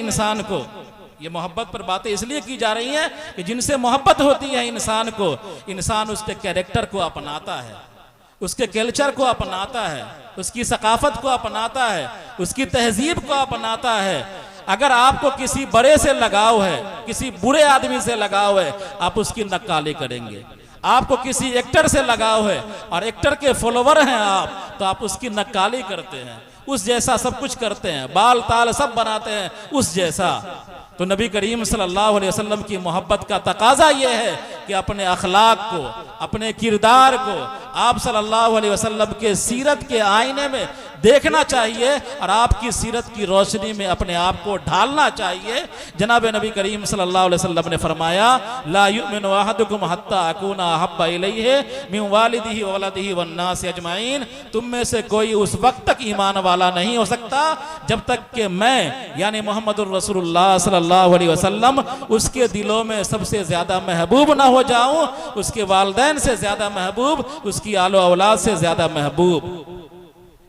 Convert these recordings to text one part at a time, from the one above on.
इंसान को। ये मोहब्बत पर बातें इसलिए की जा रही हैं कि जिनसे मोहब्बत होती है इंसान को, इंसान उसके कैरेक्टर को अपनाता है, उसके कल्चर को अपनाता है, उसकी सकाफत को अपनाता है, उसकी तहजीब को अपनाता है। अगर आपको किसी बड़े से लगाव है, किसी बुरे आदमी से लगाव है, आप उसकी नक्काली करेंगे। आपको किसी एक्टर से लगाव है और एक्टर के फॉलोवर हैं आप, तो आप उसकी नक्काली करते हैं, उस जैसा सब कुछ करते हैं, बाल ताल सब बनाते हैं उस जैसा। तो नबी करीम सल्लल्लाहु अलैहि वसल्लम की मोहब्बत का तकाजा यह है कि अपने अखलाक को, अपने किरदार को आप सल्लल्लाहु अलैहि वसल्लम के सीरत के आईने में देखना चाहिए और आपकी सीरत की रोशनी में अपने आप को ढालना चाहिए। जनाब नबी करीम सल्लल्लाहु अलैहि वसल्लम ने फरमाया, ला युमिनु अहदुकुम हत्ता अकूना अहब्बा इलैहि मिन वालिदिही व वलदिही वन्नास अजमाइन। तुम में से कोई उस वक्त तक ईमान वाला नहीं हो सकता जब तक कि मैं यानी मोहम्मदुर रसूलुल्लाह सल्लल्लाहु अलैहि वसल्लम उसके दिलों में सबसे ज्यादा महबूब ना हो जाऊं, उसके वालिदैन से ज्यादा महबूब, उसकी आलो औलाद से ज्यादा महबूब।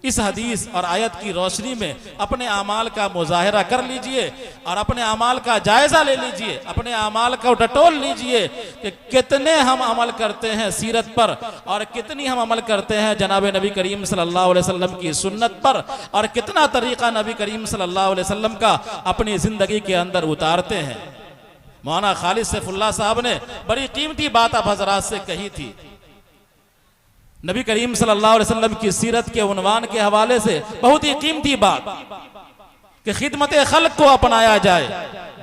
इस हदीस और आयत की रोशनी में अपने आमाल का मुजाहिरा कर लीजिए और अपने आमाल का जायजा ले लीजिए, अपने आमाल को टटोल लीजिए कि कितने हम अमल करते हैं सीरत पर और कितनी हम अमल करते हैं जनाब नबी करीम सल्लल्लाहु अलैहि वसल्लम की सुन्नत पर, और कितना तरीका नबी करीम सल्लल्लाहु अलैहि वसल्लम का अपनी जिंदगी के अंदर उतारते हैं। मौलाना खालिद सैफुल्लाह साहब ने बड़ी कीमती बात आप हजरात से कही थी। नबी करीम सल्लल्लाहु अलैहि वसल्लम की सीरत के उन्वान के हवाले से बहुत ही कीमती बात कि खिदमत खल्क को अपनाया जाए।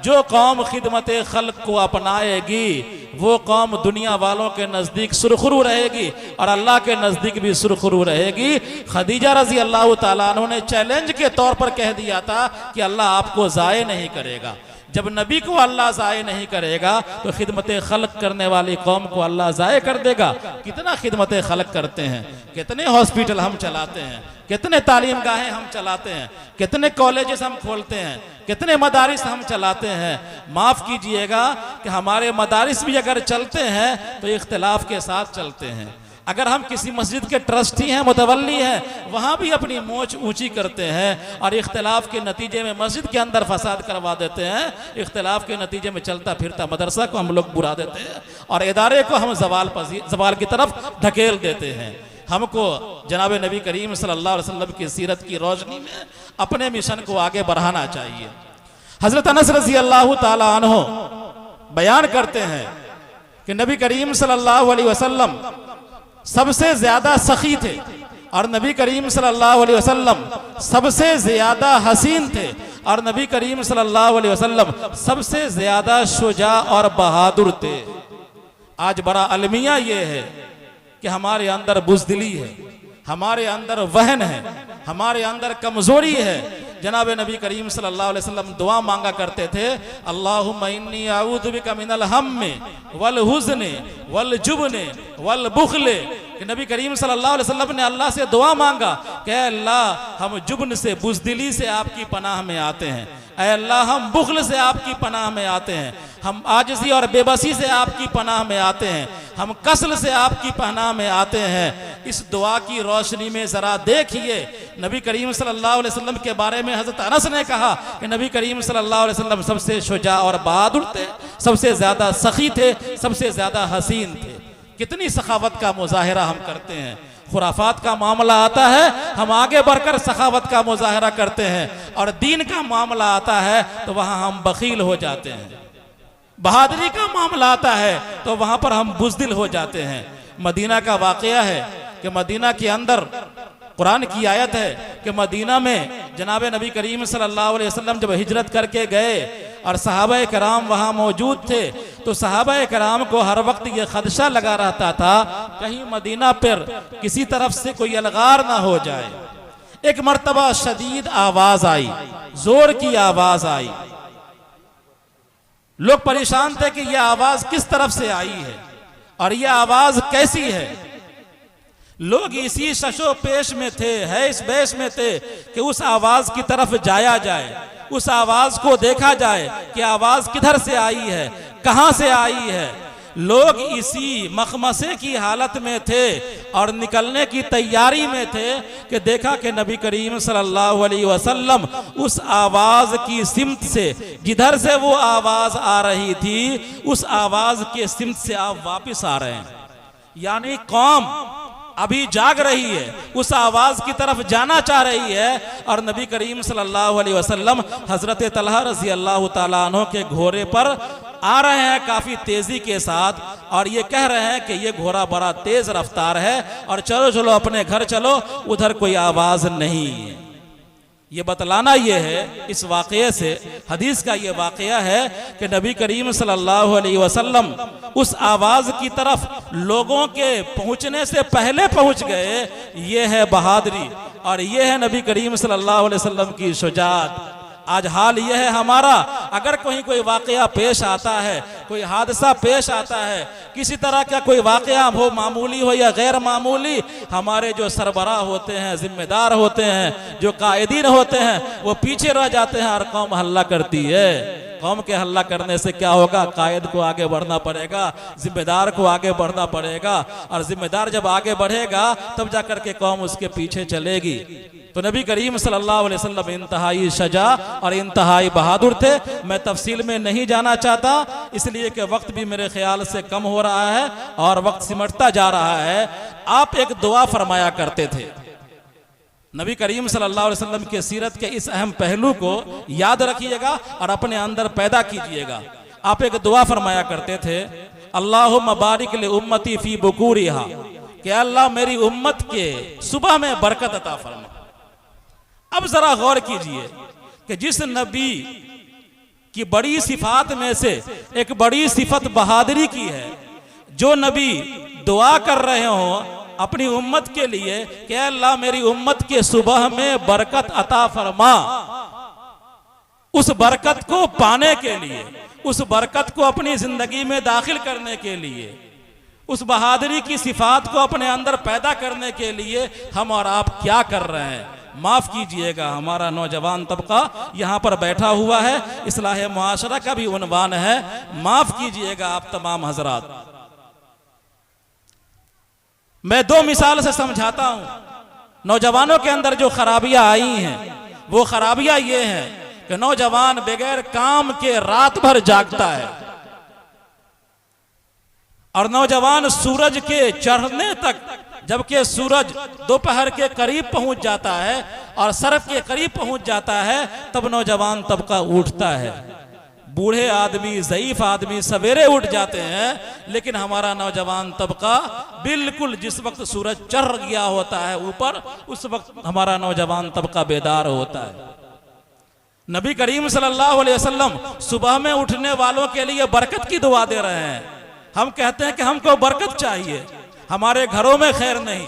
जो कौम खिदमत खल्क को अपनाएगी वो कौम दुनिया वालों के नज़दीक सुरखरू रहेगी और अल्लाह के नज़दीक भी सुरखरू रहेगी। खदीजा रजी अल्लाह ताला अन्हा ने चैलेंज के तौर पर कह दिया था कि अल्लाह आपको ज़ाये नहीं करेगा। जब नबी को अल्लाह ज़ाये नहीं करेगा तो खिदमत खल्क करने वाली कौम को अल्लाह ज़ाये कर देगा। कितना खिदमत खल्क करते हैं, कितने हॉस्पिटल हम चलाते हैं, कितने तालीम गाहें हम चलाते हैं, कितने कॉलेजेस हम खोलते हैं, कितने मदारिस हम चलाते हैं। माफ़ कीजिएगा कि हमारे मदारिस भी अगर चलते हैं तो इख्तिलाफ के साथ चलते हैं। अगर हम किसी मस्जिद के ट्रस्टी हैं, मुतवल्ली हैं, वहाँ भी अपनी मोच ऊंची करते हैं और इख्तिलाफ के नतीजे में मस्जिद के अंदर फसाद करवा देते हैं। इख्तिलाफ के नतीजे में चलता फिरता मदरसा को हम लोग बुरा देते हैं और इदारे को हम ज़वाल की तरफ ढकेल देते हैं। हमको जनाब नबी करीम सल्लल्लाहु अलैहि वसल्लम की सीरत की रोशनी में अपने मिशन को आगे बढ़ाना चाहिए। हज़रत अनस रज़ी अल्लाह ताला अन्हु बयान करते हैं कि नबी करीम सल्लल्लाहु अलैहि वसल्लम सबसे ज्यादा सखी थे और नबी करीम सल्लल्लाहु अलैहि वसल्लम सबसे ज्यादा हसीन थे और नबी करीम सल्लल्लाहु अलैहि वसल्लम सबसे ज्यादा शुजा और बहादुर थे। आज बड़ा अलमिया ये है कि हमारे अंदर बुज़दिली है, हमारे अंदर वहन है, हमारे अंदर कमजोरी है। जनाब नबी करीम सल्लल्लाहु अलैहि वसल्लम दुआ मांगा करते थे, अल्लाहुम्मा इन्नी अऊज़ु बिका मिनल हम्मी वल हुज़्नि वल जुब्नि वल बुख़्लि। कि नबी करीम सल्लल्लाहु अलैहि वसल्लम ने अल्लाह से दुआ मांगा कि अल्लाह हम जुब्न से, बुज़दिली से आपकी पनाह में आते हैं, ऐ अल्लाह हम बुख़्ल से आपकी पनाह में आते हैं, हम आजिज़ी और बेबसी से आपकी पनाह में आते हैं, हम कसल से आपकी पनाह में आते हैं। इस दुआ की रोशनी में ज़रा देखिए नबी करीम सल्लल्लाहु अलैहि वसल्लम के बारे में हज़रत अनस ने कहा कि नबी करीम सल्लल्लाहु अलैहि वसल्लम सबसे शुजा और बहादुर थे, सबसे ज़्यादा सखी थे, सबसे ज़्यादा हसीन थे। कितनी सखावत का मुजाहिरा हम करते हैं। खुराफात का मामला आता है हम आगे बढ़कर सखावत का मुजाहिरा करते हैं और दीन का मामला आता है तो वहाँ हम बखील हो जाते हैं। बहादुरी का मामला आता है तो वहाँ पर हम बुज़दिल हो जाते हैं। मदीना का वाक़या है कि मदीना के अंदर कुरान की आयत है कि मदीना में जनाब नबी करीम सल्लल्लाहु अलैहि वसल्लम जब हिजरत करके गए और सहाबा कराम वहाँ मौजूद थे तो सहाबा कराम को हर वक्त ये खदशा लगा रहता था कहीं मदीना पर किसी तरफ से कोई अलगार ना हो जाए। एक मर्तबा शदीद आवाज आई, जोर की आवाज आई। लोग परेशान थे कि यह आवाज किस तरफ से आई है और यह आवाज कैसी है। लोग इसी शशो पेश में थे, है इस बेश में थे कि उस आवाज की तरफ जाया जाए, उस आवाज को देखा जाए कि आवाज किधर से आई है, कहां से आई है। लोग इसी मखमसे की हालत में थे और निकलने की तैयारी में थे कि देखा कि नबी करीम सल्लल्लाहु अलैहि वसल्लम उस आवाज़ की सिमत से, जिधर से वो आवाज़ आ रही थी, उस आवाज़ के सिमत से आप वापस आ रहे हैं। यानी कौम अभी जाग रही है, उस आवाज की तरफ जाना चाह रही है। और नबी करीम सल्लल्लाहु अलैहि वसल्लम हजरत तलहा रज़ी अल्लाह ताला अन्हु के घोड़े पर आ रहे हैं काफी तेजी के साथ, और ये कह रहे हैं कि ये घोड़ा बड़ा तेज रफ्तार है और चलो चलो अपने घर चलो, उधर कोई आवाज नहीं है। ये बतलाना ये है, इस वाक़ये से, हदीस का ये वाक़या है कि नबी करीम सल्लल्लाहु अलैहि वसल्लम उस आवाज़ की तरफ लोगों के पहुँचने से पहले पहुँच गए। ये है बहादुरी और ये है नबी करीम सल्लल्लाहु अलैहि वसल्लम की शुजाअत। आज हाल यह है हमारा, अगर कोई वाक़या पेश आता है, कोई हादसा पेश आता है, किसी तरह का कोई वाक़या हो, मामूली हो या गैर मामूली, हमारे जो सरबराह होते हैं, जिम्मेदार होते हैं, जो कायदीन होते हैं, वो पीछे रह जाते हैं और कौम हल्ला करती है। कौम के हल्ला करने से क्या होगा? कायद को आगे बढ़ना पड़ेगा, जिम्मेदार को आगे बढ़ना पड़ेगा, और जिम्मेदार जब आगे बढ़ेगा तब जाकर के कौम उसके पीछे चलेगी। तो नबी करीम सल्लल्लाहु अलैहि वसल्लम इंतहाई शजा और इंतहाई बहादुर थे। मैं तफसील में नहीं जाना चाहता, इसलिए कि वक्त भी मेरे ख्याल से कम हो रहा है और वक्त सिमटता जा रहा है। आप एक दुआ फरमाया करते थे। नबी करीम सल्लल्लाहु अलैहि वसल्लम के सीरत के इस अहम पहलू को याद रखिएगा और अपने अंदर पैदा कीजिएगा। आप एक दुआ फरमाया करते थे, अल्लाहुम्मा बारिक li उम्मती फी बुकूरिहा, कि अल्लाह मेरी उम्मत के सुबह में बरकत अता फरमा। अब जरा गौर कीजिए कि जिस नबी की बड़ी सिफात में से एक बड़ी सिफत बहादुरी की है, जो नबी दुआ कर रहे हो अपनी उम्मत के लिए कि अल्लाह मेरी उम्मत के सुबह में बरकत अता फरमा, उस बरकत को पाने के लिए, उस बरकत को अपनी जिंदगी में दाखिल करने के लिए, उस बहादुरी की सिफात को अपने अंदर पैदा करने के लिए हम और आप क्या कर रहे हैं? माफ कीजिएगा, हमारा नौजवान तबका यहाँ पर बैठा हुआ है, इस्लाह मुआशरा का भी उन्वान है। माफ कीजिएगा आप तमाम हजरात। मैं दो मिसाल से समझाता हूं नौजवानों के अंदर जो खराबियां आई हैं। वो खराबियां ये हैं कि नौजवान बगैर काम के रात भर जागता है, और नौजवान सूरज के चढ़ने तक, जबकि सूरज दोपहर के करीब पहुंच जाता है और सरफ के करीब पहुंच जाता है, तब नौजवान तबका उठता है। बूढ़े आदमी, ज़ईफ आदमी सवेरे उठ जाते हैं, लेकिन हमारा नौजवान तबका बिल्कुल जिस वक्त सूरज चढ़ गया होता है ऊपर, उस वक्त हमारा नौजवान तबका बेदार होता है। नबी करीम सल्लल्लाहु अलैहि वसल्लम सुबह में उठने वालों के लिए बरकत की दुआ दे रहे हैं। हम कहते हैं कि हमको बरकत चाहिए, हमारे घरों में खैर नहीं,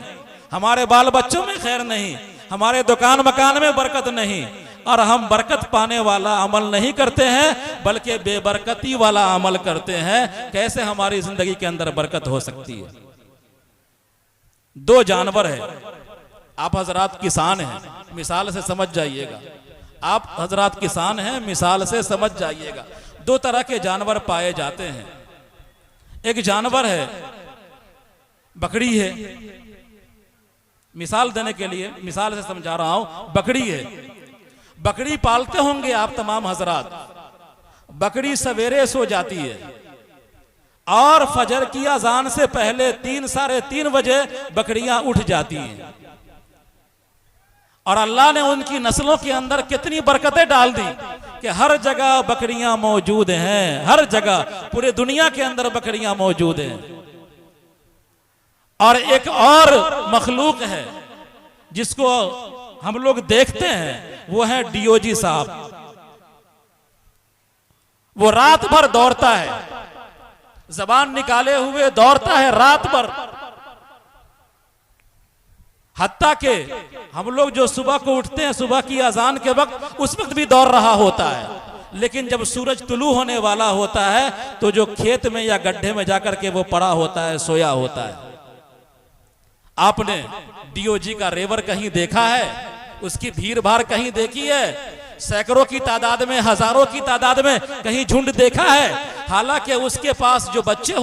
हमारे बाल बच्चों में खैर नहीं, हमारे दुकान मकान में बरकत नहीं, और हम बरकत पाने वाला अमल नहीं करते हैं बल्कि बेबरकती वाला अमल करते हैं। कैसे हमारी जिंदगी के अंदर बरकत हो सकती है? दो जानवर है, आप हजरात किसान हैं, मिसाल से समझ जाइएगा। आप हजरात किसान हैं, मिसाल से समझ जाइएगा। दो तरह के जानवर पाए जाते हैं। एक जानवर है, बकरी है। मिसाल देने के लिए मिसाल से समझा रहा हूं, बकरी है। बकरी पालते होंगे आप तमाम हजरात। बकरी सवेरे सो जाती है और फजर की अजान से पहले 3 साढ़े 3 बजे बकरियां उठ जाती हैं, और अल्लाह ने उनकी नस्लों के अंदर कितनी बरकतें डाल दी कि हर जगह बकरियां मौजूद हैं, हर जगह पूरे दुनिया के अंदर बकरियां मौजूद हैं। और एक और मखलूक है जिसको हम लोग देखते हैं, वो है डीओजी साहब। वो रात भर दौड़ता है, जबान निकाले हुए दौड़ता है रात भर, हत्ता के हम लोग जो सुबह को उठते हैं सुबह की अजान के वक्त, उस वक्त भी दौड़ रहा होता है। लेकिन जब सूरज तुलू होने वाला होता है तो जो खेत में या गड्ढे में जाकर के वो पड़ा होता है, सोया होता है। आपने डीओजी का रेवर कहीं देखा है? उसकी भीड़ भाड़ कहीं देखी है? सैकड़ों की तादाद में, हजारों की तादाद में कहीं झुंड देखा है? हालांकि उसके पास जो बच्चे